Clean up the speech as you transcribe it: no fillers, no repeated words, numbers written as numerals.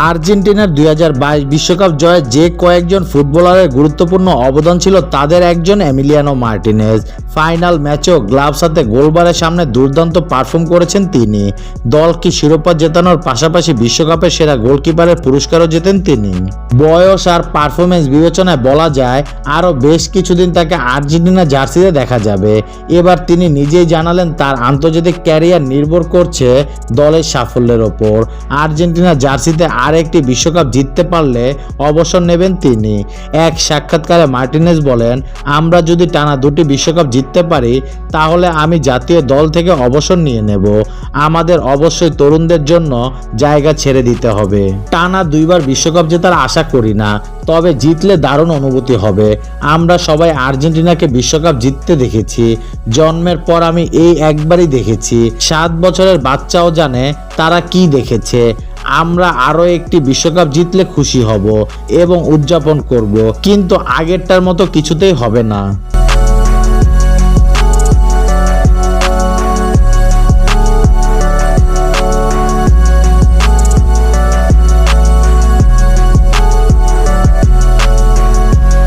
আর্জেন্টিনার 2022 বিশ্বকাপ জয়ে যে কয়েকজন ফুটবলারের গুরুত্বপূর্ণ অবদান ছিল তাদের একজন এমিলিয়ানো মার্টিনেজ। ফাইনাল ম্যাচেও গ্লাভস হাতে গোলবারের সামনে দুর্দান্ত পারফর্ম করেছেন তিনি। দলকে শিরোপা জেতানোর পাশাপাশি বিশ্বকাপের সেরা গোলকিপারের পুরস্কারও জেতেন তিনি। বয়স আর পারফরমেন্স বিবেচনায় বলা যায় আরও বেশ কিছুদিন তাকে আর্জেন্টিনা জার্সিতে দেখা যাবে। এবার তিনি নিজেই জানালেন তার আন্তর্জাতিক ক্যারিয়ার নির্ভর করছে দলের সাফল্যের ওপর। আর্জেন্টিনা জার্সিতে আর একটি বিশ্বকাপ জিততে পারলে অবসর নেবেন তিনি। এক সাক্ষাৎকারে মার্টিনেজ বলেন, আমরা যদি টানা দুটি বিশ্বকাপ জিততে পারি তাহলে আমি জাতীয় দল থেকে অবসর নিয়ে নেব। আমাদের অবশ্যই তরুণদের জন্য জায়গা ছেড়ে দিতে হবে। টানা দুইবার বিশ্বকাপ জেতার আশা করি না, তবে জিতলে দারুণ অনুভূতি হবে। আমরা সবাই আর্জেন্টিনাকে বিশ্বকাপ জিততে দেখেছি, জন্মের পর আমি এই একবারই দেখেছি। 7 বছরের বাচ্চাও জানে তারা কি দেখেছে। আমরা আরও একটি বিশ্বকাপ জিতলে খুশি হব এবং উদযাপন করব, কিন্তু আগেরটার মতো কিছুতেই হবে না।